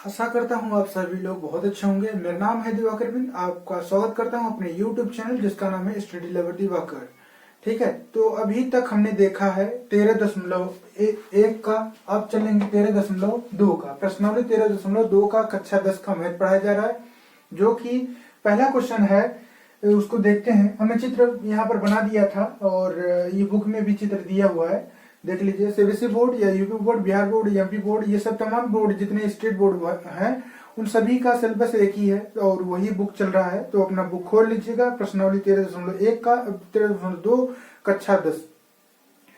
आशा करता हूँ आप सभी लोग बहुत अच्छे होंगे। मेरा नाम है दिवाकर बिंद। आपका स्वागत करता हूँ अपने YouTube चैनल जिसका नाम है स्टडी लवर दिवाकर। ठीक है, तो अभी तक हमने देखा है 13.1 का, अब चलेंगे 13.2 का। प्रश्नावली 13.2 का कक्षा 10 का मैथ पढ़ाया जा रहा है, जो कि पहला क्वेश्चन है। उसको देखते हैं। हमने चित्र यहाँ पर बना दिया था और ये बुक में भी चित्र दिया हुआ है, देख लीजिए। सीबीएसई बोर्ड या UP board, Bihar board, MP board, ये सब तमाम बोर्ड जितने स्टेट बोर्ड हैं उन सभी का सिलेबस एक ही है और वही बुक चल रहा है। तो अपना बुक खोल लीजिएगा। प्रश्नावली 13.1 का 13.2 कक्षा 10।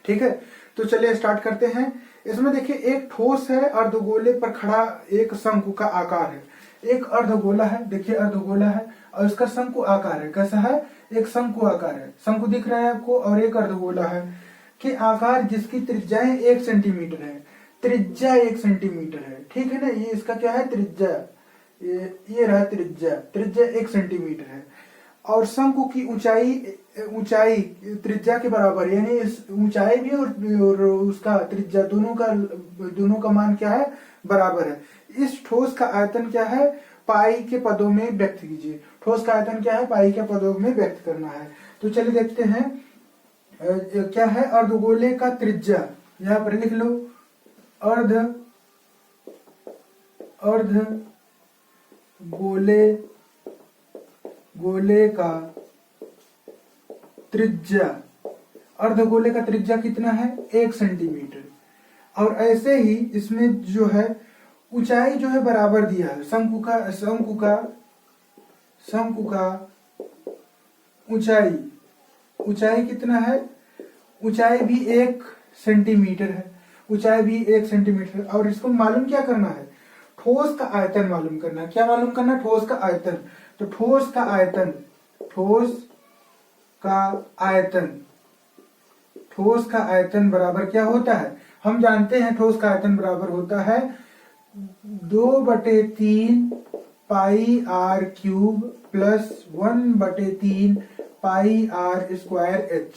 ठीक है, तो चलिए स्टार्ट करते हैं। इसमें देखिए एक ठोस है, अर्धगोले पर खड़ा एक शंकु का आकार है। एक अर्धगोला है, देखिए अर्धगोला है और इसका शंकु आकार है। कैसा है? एक शंकु आकार है। शंकु दिख रहा है आपको, और एक अर्धगोला है के आकार जिसकी त्रिज्याएं 1 सेंटीमीटर है। त्रिज्या 1 सेंटीमीटर है, ठीक है ना। ये इसका क्या है? त्रिज्या। ये रहा त्रिज्या। त्रिज्या 1 सेंटीमीटर है और शंकु की ऊंचाई त्रिज्या के बराबर है, यानी इस ऊंचाई भी और उसका त्रिज्या दोनों का मान क्या है? बराबर है। इस ठोस का आयतन क्या है? पाई के पदों में व्यक्त कीजिए। ठोस का आयतन क्या है? पाई के पदों में व्यक्त करना है। तो चलिए देखते हैं क्या है। अर्धगोले का त्रिज्या यहां पर लिख लो। गोले का त्रिज्या, अर्धगोले का त्रिज्या कितना है? 1 सेंटीमीटर। और ऐसे ही इसमें जो है ऊंचाई जो है बराबर दिया है। शंकु का ऊंचाई कितना है? ऊंचाई भी 1 सेंटीमीटर है। ऊंचाई भी 1 सेंटीमीटर। और इसको मालूम क्या करना है? ठोस का आयतन मालूम करना है। क्या मालूम करना है? ठोस का आयतन। तो ठोस का आयतन बराबर क्या होता है? हम जानते हैं ठोस का आयतन बराबर होता है 2/3 pi R cube plus 1/3 pi R square H.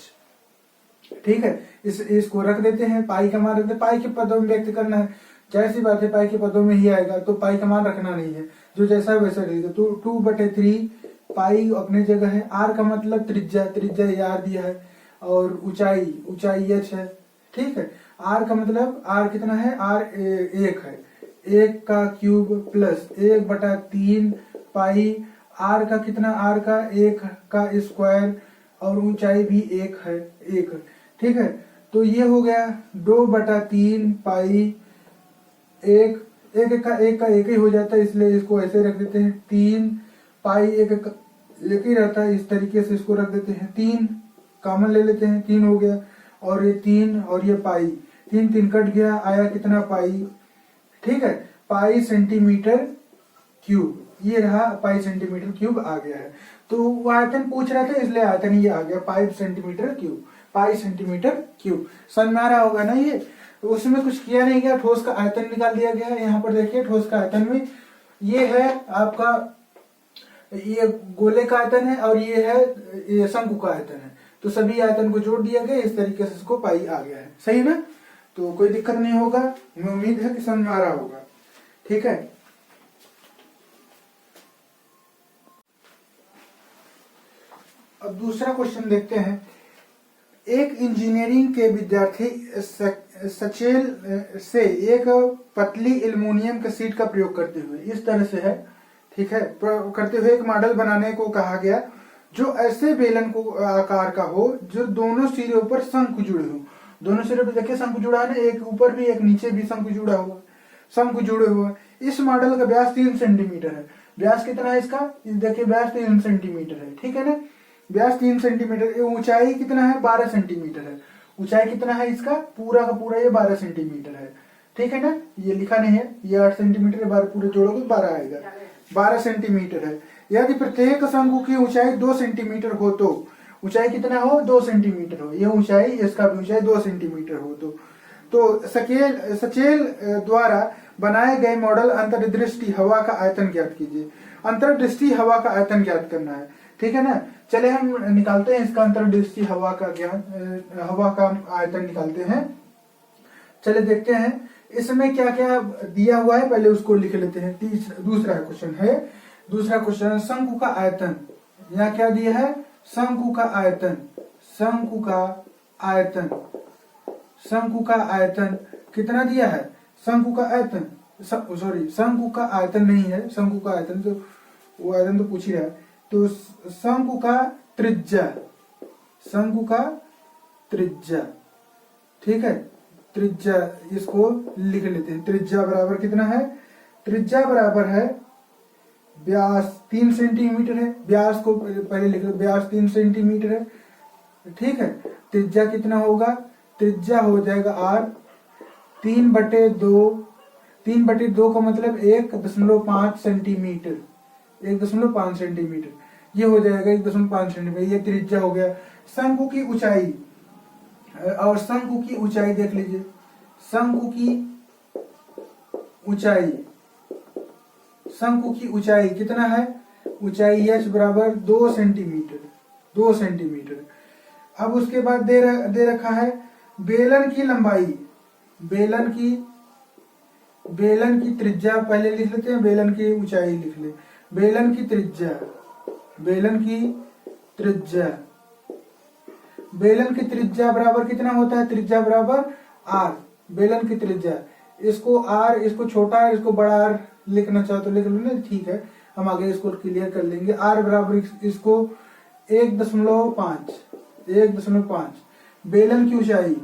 ठीक है, इसको रख देते हैं। पाई का मान रखते हैं। पाई के पदों में व्यक्त करना है, जैसी बात है पाई के पदों में ही आएगा, तो पाई का मान रखना नहीं है, जो जैसा वैसा रहेगा। तो 2/3 पाई अपने जगह है। आर का मतलब त्रिज्या ये आर दिया है, और ऊंचाई एच है। ठीक है, आर का मतलब आर कितना है? आर 1 है। 1 का क्यूब प्लस 1/3 पाई आर का कितना? आर का 1 का स्क्वायर, और ऊंचाई भी 1 है। ठीक है, तो ये हो गया 2/3 पाई 1 का एक ही हो जाता है, इसलिए इसको ऐसे रख देते हैं। 3 पाई 1 ही रहता है, इस तरीके से इसको रख देते हैं। 3 कॉमन ले लेते हैं, 3 हो गया, और ये 3 और ये पाई, 3 कट गया, आया कितना? पाई। ठीक है, पाई सेंटीमीटर क्यूब। ये रहा पाई सेंटीमीटर क्यूब आ गया है। तो वो आयतन पूछ रहा था, इसलिए आयतन ये आ गया पाई सेंटीमीटर क्यूब। समझ में आ रहा होगा ना? ये तो उसमें कुछ किया नहीं गया, ठोस का आयतन निकाल दिया गया है। यहाँ पर देखिए ठोस का आयतन में ये है आपका, ये गोले का आयतन है और ये है ये शंकु का आयतन है। तो सभी आयतन को जोड़ दिया गया, इस तरीके से इसको पाई आ गया है। सही ना? तो कोई दिक्कत नहीं होगा, मैं उम्मीद है कि समझ में आ रहा होगा। ठीक है, अब दूसरा क्वेश्चन देखते हैं। एक इंजीनियरिंग के विद्यार्थी सचेल से एक पतली एल्युमिनियम के शीट का प्रयोग करते हुए, इस तरह से है, ठीक है, करते हुए एक मॉडल बनाने को कहा गया जो ऐसे बेलन को आकार का हो जो दोनों सिरों पर शंकु जुड़े हो। दोनों सिरों पर देखिए शंकु जुड़ा है ना, एक ऊपर भी एक नीचे भी शंकु जुड़े हुए। इस मॉडल का व्यास 3 सेंटीमीटर है। व्यास कितना है इसका? देखिए व्यास 3 सेंटीमीटर है। ठीक है ना, व्यास 3 सेंटीमीटर। ऊंचाई कितना है? 12 सेंटीमीटर है। ऊंचाई कितना है इसका? पूरा का पूरा ये 12 सेंटीमीटर है। ठीक है ना, ये लिखा नहीं है, ये 8 सेंटीमीटर है, 12 पूरे जोड़ोगे 12 आएगा। 12 सेंटीमीटर है। यदि प्रत्येक शंकु की ऊंचाई 2 सेंटीमीटर हो तो ऊंचाई कितना हो? 2 सेंटीमीटर हो। ये ऊंचाई, इसका भी ऊंचाई 2 सेंटीमीटर हो तो सचेल द्वारा बनाए गए मॉडल अंतर्दृष्टि हवा का आयतन ज्ञात कीजिए। अंतर्दृष्टि हवा का आयतन ज्ञात करना है। ठीक है ना, चले हम निकालते हैं इसका अंतर्दृष्टि हवा का आयतन निकालते हैं। चले देखते हैं इसमें क्या क्या दिया हुआ है पहले उसको लिख लेते हैं। दूसरा क्वेश्चन है शंकु का आयतन। यहाँ क्या दिया है? शंकु का आयतन। शंकु का आयतन, शंकु का आयतन कितना दिया है? शंकु का आयतन, सॉरी शंकु का आयतन नहीं है, शंकु का आयतन तो वो आयतन तो पूछ ही रहा है। तो शंकु का त्रिज्या, शंकु का त्रिज्या, ठीक है, त्रिज्या इसको लिख लेते हैं। त्रिज्या बराबर कितना है? त्रिज्या बराबर है व्यास 3 सेंटीमीटर है। व्यास को पहले लिख लो, व्यास 3 सेंटीमीटर है, ठीक है। त्रिज्या कितना होगा? त्रिज्या हो जाएगा r 3/2। 3/2 का मतलब 1.5 सेंटीमीटर, 1.5 सेंटीमीटर, ये हो जाएगा 1.5 सेंटीमीटर। ये त्रिज्या हो गया। शंकु की ऊंचाई, और शंकु की ऊंचाई देख लीजिए, शंकु की ऊंचाई, शंकु की ऊंचाई कितना है? ऊंचाई h बराबर 2 सेंटीमीटर, 2 सेंटीमीटर। अब उसके बाद दे रखा है बेलन की लंबाई, बेलन की त्रिज्या पहले लिख लेते हैं, बेलन की ऊंचाई लिख ले। बेलन की त्रिज्या, बेलन की त्रिज्या, बेलन की त्रिज्या बराबर कितना होता है? त्रिज्या बराबर r। बेलन की त्रिज्या, इसको r, इसको छोटा r, इसको बड़ा r लिखना चाहो तो लिख लो ना, ठीक है, हम आगे इसको क्लियर कर लेंगे। r बराबर इसको 1.5। बेलन की ऊंचाई,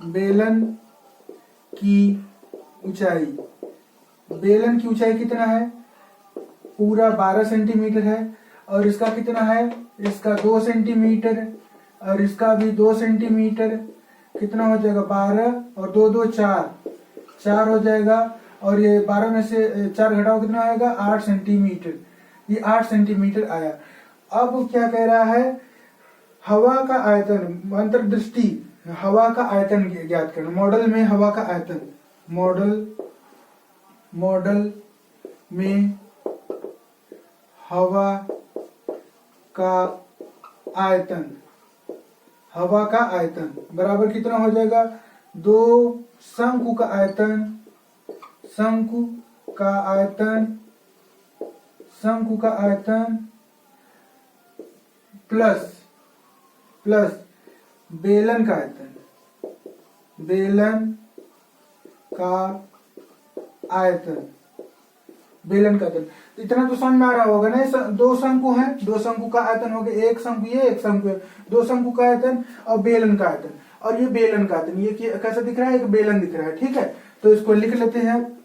बेलन की ऊंचाई, बेलन की ऊंचाई कितना है? पूरा 12 सेंटीमीटर है। और इसका कितना है? इसका 2 सेंटीमीटर, और इसका भी 2 सेंटीमीटर। कितना हो जाएगा? 12 और 2 2 4 हो जाएगा। और ये 12 में से 4 घटाओ, कितना आएगा? 8 सेंटीमीटर। ये 8 सेंटीमीटर आया। अब क्या कह रहा है? हवा का आयतन, अंतर्दृष्टि, हवा का आयतन ज्ञात करना। मॉडल में हवा का आयतन, मॉडल में हवा का आयतन, हवा का आयतन बराबर कितना हो जाएगा? 2 शंकु का आयतन, शंकु का आयतन, शंकु का आयतन प्लस बेलन का आयतन, बेलन का आयतन, बेलन का आयतन। इतना तो समझ में आ रहा होगा ना? 2 शंकु हैं, 2 शंकु का आयतन हो गया, एक शंकु ये, एक शंकु है, 2 शंकु का आयतन और बेलन का आयतन। और ये बेलन का आयतन, ये कैसा दिख रहा है? एक बेलन दिख रहा है, ठीक है। तो इसको लिख लेते हैं।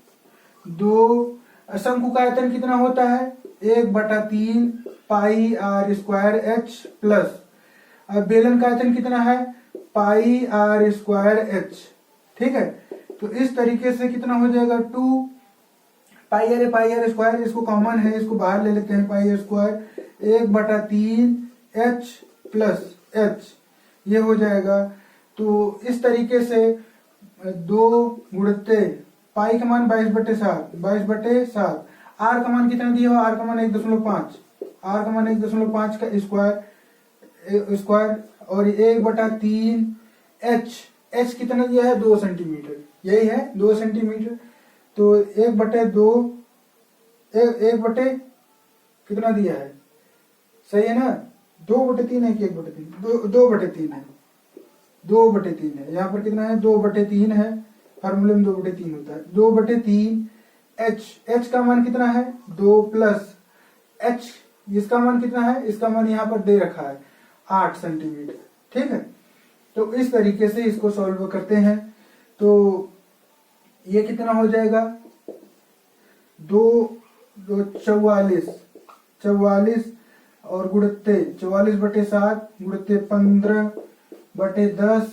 2 शंकु का आयतन कितना होता है? 1/3 पाई r स्क्वायर h प्लस, अब बेलन का आयतन कितना है? पाई r स्क्वायर h, ठीक है। तो इस तरीके से कितना हो जाएगा? 2 पाई r स्क्वायर, इसको कॉमन है, इसको बाहर ले लेते हैं, पाई r square 1/3 h plus h, ये हो जाएगा। तो इस तरीके से 2 गुणित पाई का मान 22/7, 22/7। r का मान कितना दिया हो? r का मान 1.5, r का मान 1.5 का स्क्वायर और 1/3 h कितना दिया है? 2 सेंटीमीटर, यही है 2 सेंटीमीटर। तो 1/2, 1 कितना दिया है? सही है ना? 2/3 है कि 1/3? 2/3 है, 2/3 है। यहाँ पर कितना है? 2/3 है, फार्मूले में 2/3 होता है। 2/3 h का मान कितना है? 2 प्लस h, इसका मान कितना है? इसका मान यहाँ पर दे रखा है 8 सेंटीमीटर, ठीक है। तो इस तरीके से इसको सॉल्व करते हैं। तो ये कितना हो जाएगा? 2 44 और गुणित 44/7 गुणित 15/10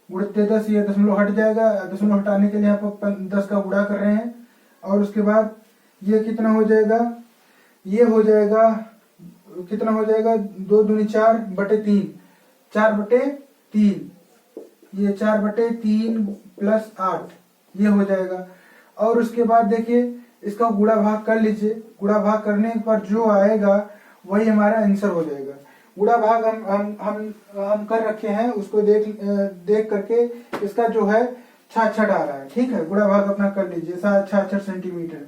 गुणित 10, ये दशमलव हट जाएगा, दशमलव हटाने के लिए यहाँ पर 10 का गुणा कर रहे हैं। और उसके बाद ये कितना हो जाएगा? ये हो जाएगा, कितना हो जाएगा? 2 दूनी 4/3, 4/3, ये 4/3 प्लस 8, ये हो जाएगा। और उसके बाद देखिए इसका गुणा भाग कर लीजिए, गुणा भाग करने पर जो आएगा वही हमारा आंसर हो जाएगा। गुणा भाग हम कर रखे हैं, उसको देख करके इसका जो है 66 आ रहा है, ठीक है। गुणा भाग अपना कर लीजिए, 66 सेंटीमीटर।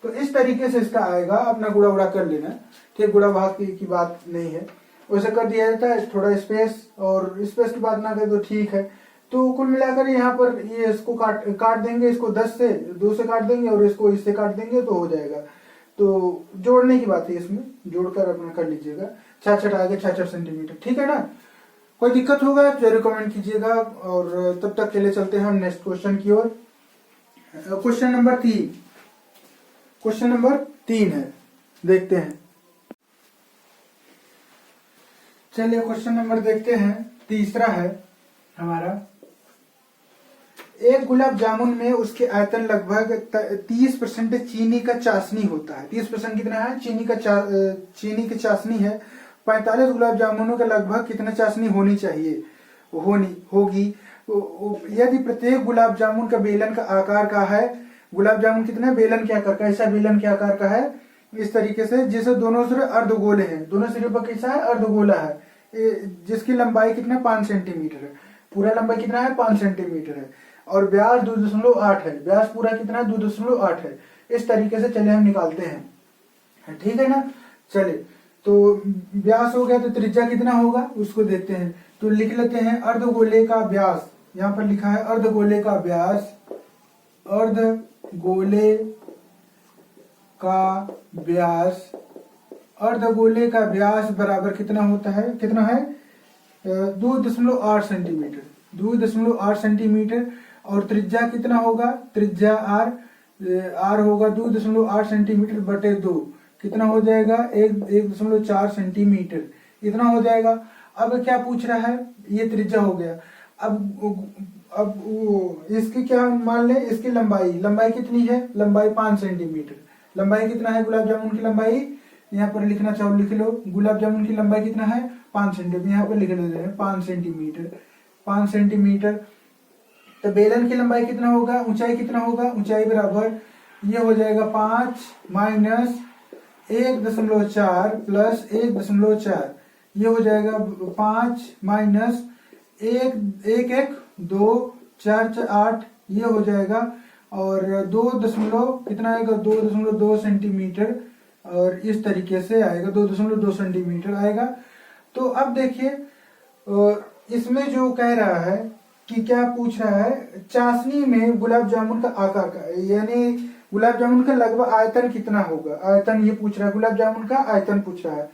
तो इस तरीके से इसका आएगा, अपना गुणा उड़ा कर लेना, ठीक। गुणा भाग की बात नहीं है, वैसे कर दिया जाता है। थोड़ा स्पेस और स्पेस की बात ना करें तो ठीक है। तो कुल मिलाकर यहाँ पर ये इसको काट देंगे, इसको 10 से 2 से काट देंगे और इसको इससे काट देंगे तो हो जाएगा। तो जोड़ने की बात है, इसमें जोड़कर अपना कर लीजिएगा। 66 आ गया, 66 सेंटीमीटर, ठीक है ना। कोई दिक्कत होगा तो जरूर कमेंट कीजिएगा। और तब तक के लिए चलते हैं हम नेक्स्ट क्वेश्चन की ओर। क्वेश्चन नंबर 3, क्वेश्चन नंबर 3 है, देखते हैं। चलिए क्वेश्चन नंबर देखते हैं, तीसरा है हमारा। एक गुलाब जामुन में उसके आयतन लगभग 30% चीनी का चाशनी होता है। 30% कितना है? चीनी की चाशनी है। 45 गुलाब जामुनों के लगभग कितना चाशनी होनी चाहिए, होगी। यदि प्रत्येक गुलाब जामुन का बेलन का आकार का है, गुलाब जामुन कितना बेलन के आकार का, ऐसा बेलन के आकार का है, इस तरीके से, जिसे दोनों सिरे अर्धगोले हैं, दोनों सिरे पर कैसा है? अर्धगोला है, जिसकी लंबाई कितना? 5 सेंटीमीटर है। पूरा लंबाई कितना है? 5 सेंटीमीटर है। और व्यास 2.8 है। व्यास पूरा कितना है? 2.8 है। इस तरीके से चले हम निकालते हैं, ठीक है ना। चले, तो व्यास हो गया, तो त्रिज्या कितना होगा उसको देखते हैं। तो लिख लेते हैं अर्धगोले का व्यास, यहाँ पर लिखा है अर्धगोले का व्यास। अर्धगोले का व्यास, अर्धगोले का व्यास बराबर कितना होता है? कितना है? 2.8 सेंटीमीटर, 2.8 सेंटीमीटर। और त्रिज्या कितना होगा? त्रिज्या आर होगा 2.8 सेंटीमीटर बटे 2, कितना हो जाएगा? 1.4 सेंटीमीटर, इतना हो जाएगा। अब क्या पूछ रहा है? ये त्रिज्या हो गया। अब इसकी क्या मान ले? इसकी लंबाई कितनी है? लंबाई 5 सेंटीमीटर। लंबाई कितना है गुलाब जामुन की लंबाई? यहाँ पर लिखना चाहो लिख लो। गुलाब जामुन की लंबाई कितना है? 5 सेंटीमीटर। यहाँ पर लिख लेते हैं 5 सेंटीमीटर, 5 सेंटीमीटर। तो बेलन की लंबाई कितना होगा? ऊंचाई कितना होगा? ऊंचाई बराबर ये हो जाएगा 5 माइनस 1.4 प्लस 1.4, ये हो जाएगा 5 माइनस 1 2 4 8, ये हो जाएगा। और 2 कितना आएगा? 2.2 सेंटीमीटर। और इस तरीके से आएगा, 2.2 सेंटीमीटर आएगा। तो अब देखिए, इसमें जो कह रहा है कि क्या पूछ रहा है? चाशनी में गुलाब जामुन का आकार का, यानी गुलाब जामुन का लगभग आयतन कितना होगा? आयतन ये पूछ रहा है, गुलाब जामुन का आयतन पूछ रहा है।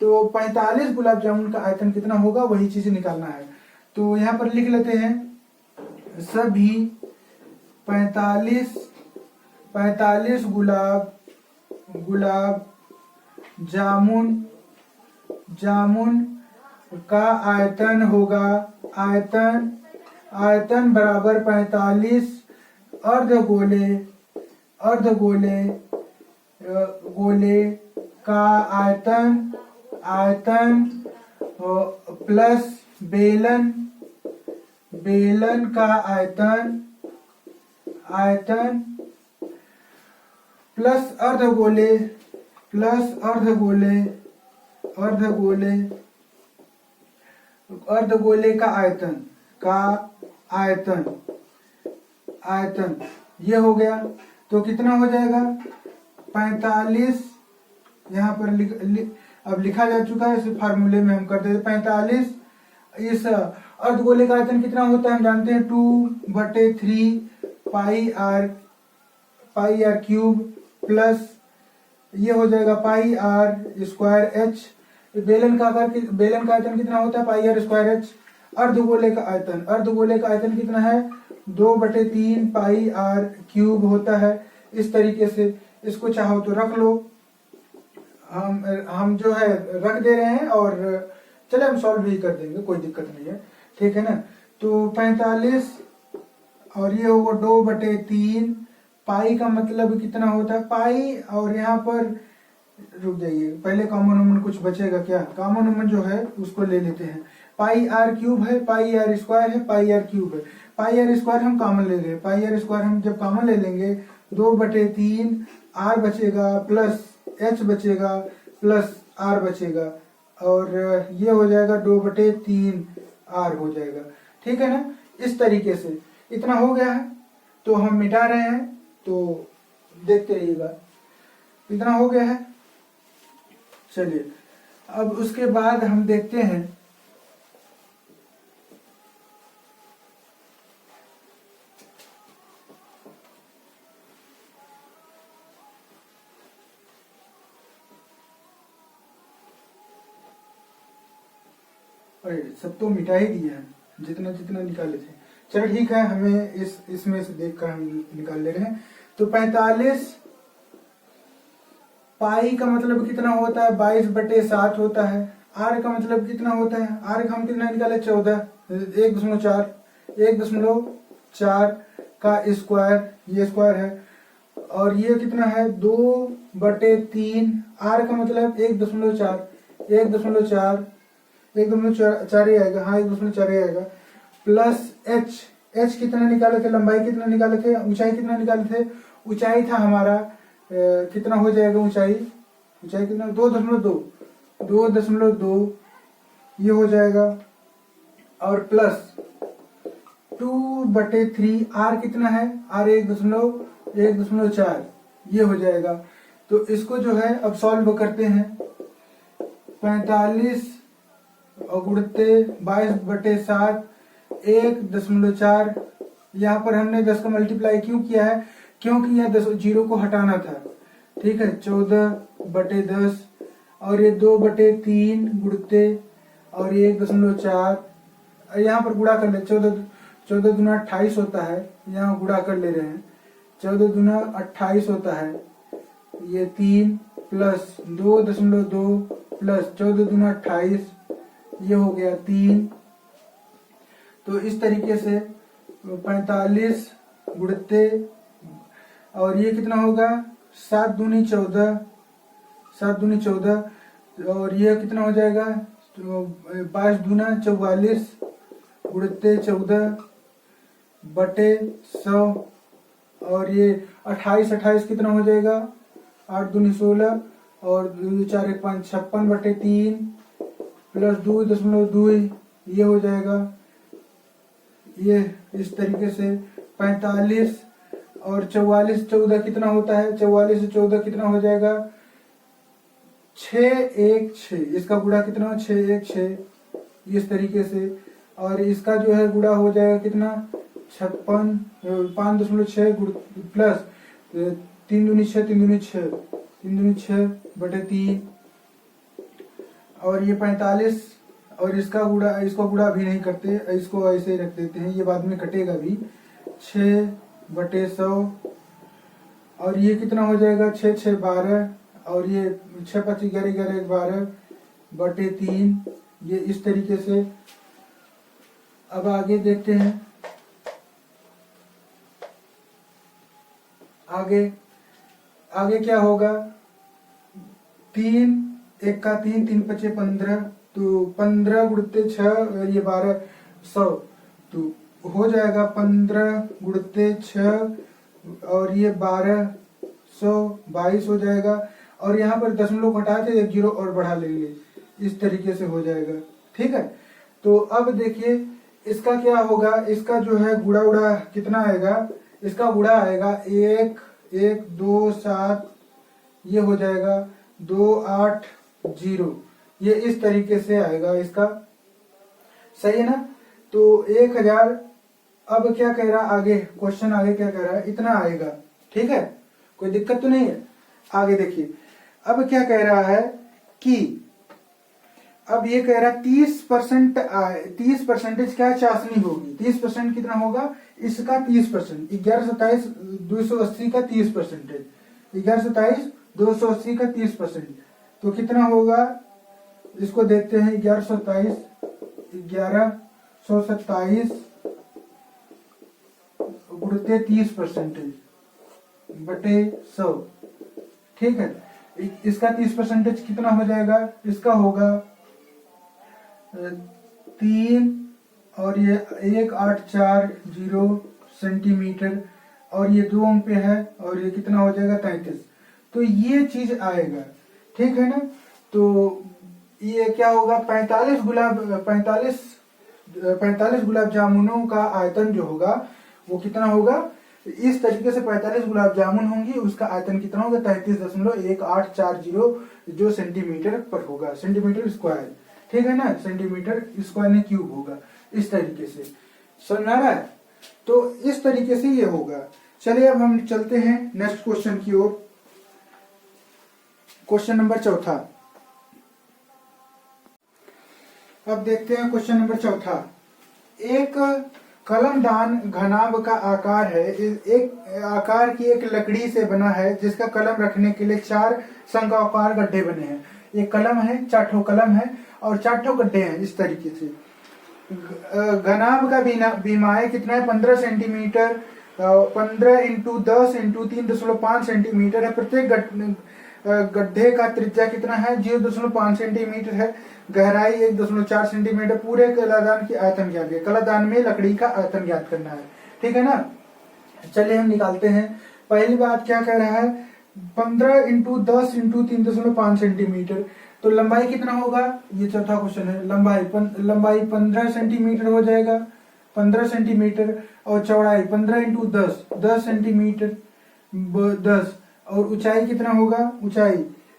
तो 45 गुलाब जामुन का आयतन कितना होगा, वही चीज निकालना है। तो यहाँ पर लिख लेते हैं सभी 45 गुलाब जामुन का आयतन होगा। आयतन बराबर 45 अर्धगोले का आयतन प्लस बेलन का आयतन प्लस अर्धगोले का आयतन ये हो गया। तो कितना हो जाएगा? 45, यहाँ पर अब लिखा जा चुका है, इस फार्मूले में हम कर देते 45। इस अर्धगोले का आयतन कितना होता है हम जानते हैं, 2/3 पाई आर क्यूब प्लस ये हो जाएगा पाई आर स्क्वायर एच। बेलन का आयतन कितना होता है? पाई आर स्क्वायर एच। अर्धगोले का आयतन कितना है? 2/3 पाई आर क्यूब होता है। इस तरीके से इसको चाहो तो रख लो, हम जो है रख दे रहे हैं, और चले हम सॉल्व भी कर देंगे, कोई दिक्कत नहीं है, ठीक है ना। तो 45 और ये होगा 2/3। पाई का मतलब कितना होता है? पाई, और यहाँ पर रुक जाइए, पहले कॉमन वॉमन कुछ बचेगा क्या? कॉमन वॉमन जो है उसको ले लेते हैं। पाई आर क्यूब है, पाई आर स्क्वायर है, पाई आर क्यूब है। पाई आर स्क्वायर हम कॉमन ले रहे हैं। पाई आर स्क्वायर हम जब कॉमन ले लेंगे, 2/3 आर बचेगा प्लस एच बचेगा प्लस आर बचेगा, और ये हो जाएगा 2/3 आर हो जाएगा, ठीक है ना। इस तरीके से इतना हो गया है, तो हम मिटा रहे हैं, तो देखते रहिएगा। इतना हो गया है। चलिए अब उसके बाद हम देखते हैं अरे सब तो मिटा ही दिया है, जितना जितना निकाले थे। चलो ठीक है, हमें इसमें से देखकर हम निकाल ले रहे हैं। तो 45 पाई का मतलब कितना होता है, 22/7 होता है। आर का मतलब कितना होता है, आर का हम कितना निकाले, 14, 1.4, 1.4 का स्क्वायर, ये स्क्वायर है। और ये कितना है, 2/3। आर का मतलब 1.4, 1.4 1.4 ही आएगा, हाँ 1.4 ही आएगा। प्लस एच, एच कितना निकाले थे, लंबाई कितना निकाले थे, ऊंचाई कितना निकाले थे। ऊंचाई था हमारा कितना हो जाएगा, ऊंचाई कितना, 2.2 ये हो जाएगा। और प्लस 2/3, आर कितना है, आर 1.4 ये हो जाएगा। तो इसको जो है अब सॉल्व करते हैं। 45 और गुणते 22/7 1.4। यहाँ पर हमने 10 का मल्टीप्लाई क्यों किया है, क्योंकि यह 0 को हटाना था। ठीक है, 14/10 और ये 2/3 गुणते और ये 1.4। यहाँ पर गुणा कर ले, 14 दूना 28 होता है, यहाँ गुणा कर ले रहे हैं। 14 दूना 28 होता है, ये 3 प्लस 2.2 प्लस 14 दूना 28, ये हो गया 3। तो इस तरीके से 45 गुणते और ये कितना होगा, 7 दूनी 14, 7 दूनी 14 और ये कितना हो जाएगा, 22 दूना 44 गुणते 14/100 और ये 28 कितना हो जाएगा, 8 दूनी 16 और 2 4 1 5 56/3 प्लस 2.2 ये हो जाएगा। ये इस तरीके से 45 और 44 14 कितना होता है, 44 से 14 कितना हो जाएगा, 616। इसका गुणा कितना, 616 इस तरीके से। और इसका जो है गुणा हो जाएगा कितना, 5.6 प्लस 3 दूनी 6 3 दूनी 6 3 दूनी 6/3 और ये 45 और इसका गुणा, इसको गुणा भी नहीं करते, इसको ऐसे ही रख देते हैं, ये बाद में कटेगा भी। 6/100 और ये कितना हो जाएगा, 6 6 12 और ये 6 5 11 11 12/3 ये इस तरीके से। अब आगे देखते हैं, आगे क्या होगा, 3 1 का 3 3 5 15 तो 15 गुणते 6 ये 1200 तो हो जाएगा 15 गुणते 6 और ये 1222 हो जाएगा। और यहाँ पर दशमलव घटा के 1 0 और बढ़ा लेंगे, इस तरीके से हो जाएगा। ठीक है, तो अब देखिए इसका क्या होगा, इसका जो है गुणा उड़ा कितना आएगा, इसका गुणा आएगा 1 1 2 7 ये हो जाएगा 2 8 0 ये इस तरीके से आएगा इसका। सही है ना, तो 1000। अब क्या कह रहा आगे, क्वेश्चन आगे क्या कह रहा है, इतना आएगा। ठीक है, कोई दिक्कत तो नहीं है। आगे देखिए, अब क्या कह रहा है कि अब ये कह रहा है 30% 30% क्या चाशनी होगी, 30% कितना होगा इसका, 30% 1127 280 का 30%, 1127 280 का 30%। तो कितना होगा, इसको देखते हैं, 1127 गुणते 30%/100। ठीक है, इसका 30% कितना हो जाएगा, इसका होगा 3 और ये 1840 सेंटीमीटर और ये 2 अंक पे है और ये कितना हो जाएगा 33। तो ये चीज आएगा। ठीक है ना, तो ये क्या होगा, 45 गुलाब जामुनों का आयतन जो होगा वो कितना होगा, इस तरीके से 45 गुलाब जामुन होंगी, उसका आयतन कितना होगा 33.1840 जो सेंटीमीटर पर होगा, सेंटीमीटर स्क्वायर, ठीक है ना, सेंटीमीटर स्क्वायर में क्यूब होगा, इस तरीके से। समझ आ रहा है? तो इस तरीके से ये होगा। चलिए अब हम चलते हैं नेक्स्ट क्वेश्चन की ओर। Question number 4। अब देखते हैं क्वेश्चन नंबर 4। एक कलमदान घनाभ का आकार है, एक आकार की एक लकड़ी से बना है जिसका कलम रखने के लिए 4 शंक्वाकार गड्ढे बने हैं। एक कलम है, 4 ठो कलम है और 4 ठो गड्ढे हैं, इस तरीके से। घनाभ का बीमाएं कितना है 15 सेंटीमीटर, 15 इंटू 10 इंटू 3.5 सेंटीमीटर है। प्रत्येक गड्ढे का त्रिज्या कितना है 0.5 सेंटीमीटर है, गहराई 1.4 सेंटीमीटर। पूरे कलादान की आयतन ज्ञात है, कलादान में लकड़ी का आयतन ज्ञात करना है, ठीक है ना। चलिए हम निकालते हैं। पहली बात क्या कह रहा है 15 इंटू 10 इंटू 3.5 सेंटीमीटर, तो लंबाई कितना होगा, ये चौथा क्वेश्चन है। लंबाई 15 सेंटीमीटर हो जाएगा, 15 सेंटीमीटर, और चौड़ाई 15 इंटू 10 सेंटीमीटर 10, और ऊंचाई कितना होगा, ऊंचाई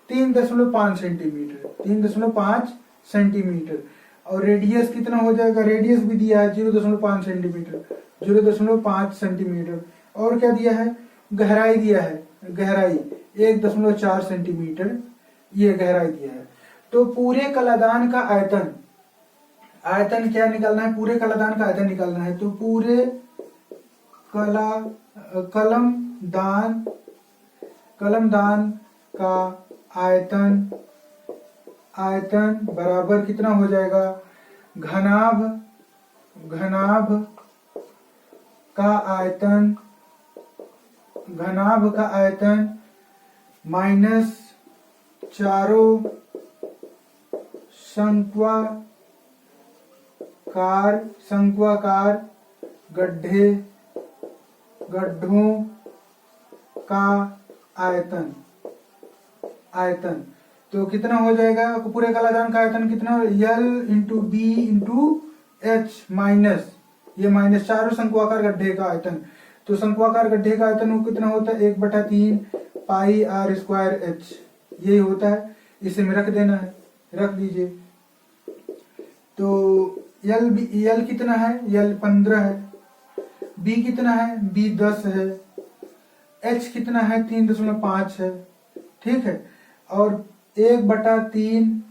3.5 सेंटीमीटर, 3.5 सेंटीमीटर, और रेडियस कितना हो जाएगा, रेडियस भी दिया है 0.5 सेंटीमीटर, 0.5 सेंटीमीटर, और क्या दिया है, गहराई दिया है, गहराई 1.4 सेंटीमीटर, ये गहराई दिया है। तो पूरे कलादान का आयतन, आयतन क्या निकालना है, पूरे कलादान का आयतन निकालना है। तो पूरे कलमदान का आयतन बराबर कितना हो जाएगा, घनाभ का आयतन माइनस चारों शंक्वाकार गड्ढों का आयतन। तो कितना हो जाएगा, पूरे कलादान का आयतन कितना, L into B into H minus, ये माइनस चारों शंक्वाकार गड्ढे का आयतन। तो शंक्वाकार गड्ढे का आयतन कितना होता है 1/3 पाई आर स्क्वायर एच, यही होता है। इसे में रख देना है, रख दीजिए। तो L कितना है, L 15 है, B कितना है, B 10 है, H कितना है 3.5 है, ठीक है। और 1/3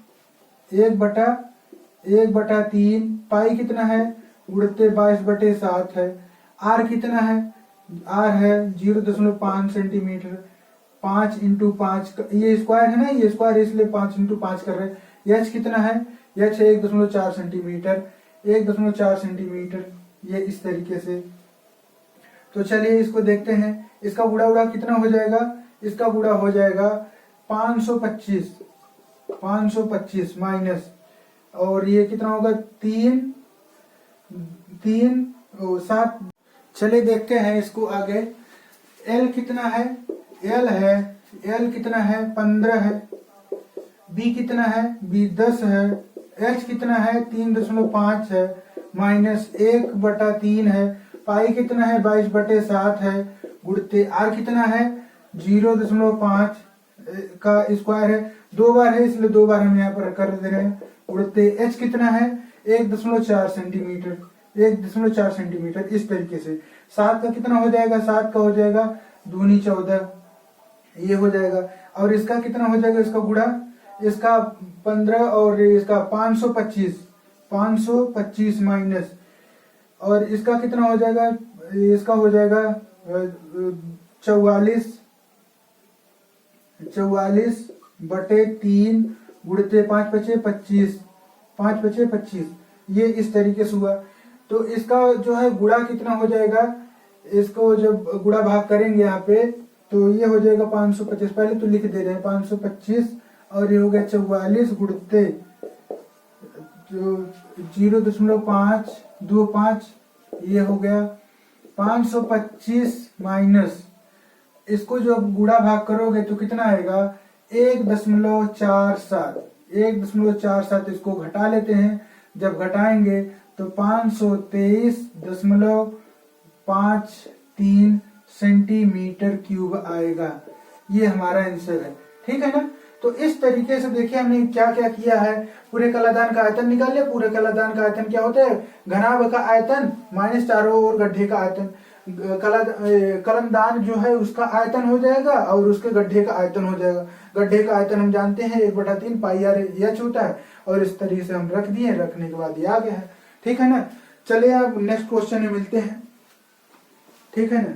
पाई कितना है, उड़ते 22/7 है। R कितना है, R है 0.5 सेंटीमीटर, 5 इंटू 5, ये स्क्वायर है ना, ये स्क्वायर इसलिए 5 इंटू 5 कर रहे हैं। H कितना है, H 1.4 सेंटीमीटर, 1.4 सेंटीमीटर, ये इस तरीके से। तो चलिए इसको देखते हैं, इसका गुणा कितना हो जाएगा, इसका गुणा हो जाएगा 525 माइनस, और ये कितना होगा 7। चलिए देखते हैं इसको आगे। L कितना है, L कितना है 15 है, B कितना है, B 10 है, H कितना है 3.5 है, माइनस 1/3 है, पाई कितना है 22/7 है, गुणते R कितना है 0.5 का स्क्वायर है, 2 बार है इसलिए 2 बार हम यहाँ पर कर दे रहे हैं। उड़ते H कितना है 1.4 सेंटीमीटर, 1.4 सेंटीमीटर, इस तरीके से। 7 का कितना हो जाएगा, 7 का हो जाएगा 2 14, ये हो जाएगा। और इसका कितना हो जाएगा, इसका गुणा, इसका 15 और इसका 525 माइनस, और इसका कितना हो जाएगा, इसका हो जाएगा 44/3 गुणते 5×5 = 25, ये इस तरीके से हुआ। तो इसका जो है गुणा कितना हो जाएगा, इसको जब गुणा भाग करेंगे यहाँ पे तो ये हो जाएगा 525, पहले तो लिख दे रहे हैं 525, और ये हो गया 44 गुणते 0.525, ये हो गया 525 माइनस, इसको जो गुणा भाग करोगे तो कितना आएगा 1.47, इसको घटा लेते हैं। जब घटाएंगे तो 523.5 0.53 सेंटीमीटर क्यूब आएगा। ये हमारा आंसर है, ठीक है ना। तो इस तरीके से देखिए हमने क्या क्या किया है, पूरे कलादान का आयतन निकाल लिया। पूरे कलादान का आयतन क्या होता है, घनाभ का आयतन माइनस चारों ओर गड्ढे का आयतन। कलमदान जो है उसका आयतन हो जाएगा और उसके गड्ढे का आयतन हो जाएगा। गड्ढे का आयतन हम जानते हैं 1/3 पाई आर एच होता है, और इस तरीके से हम रख दिए, रखने के बाद ये आ गया है, ठीक है ना। चलिए अब नेक्स्ट क्वेश्चन में मिलते हैं, ठीक है ना।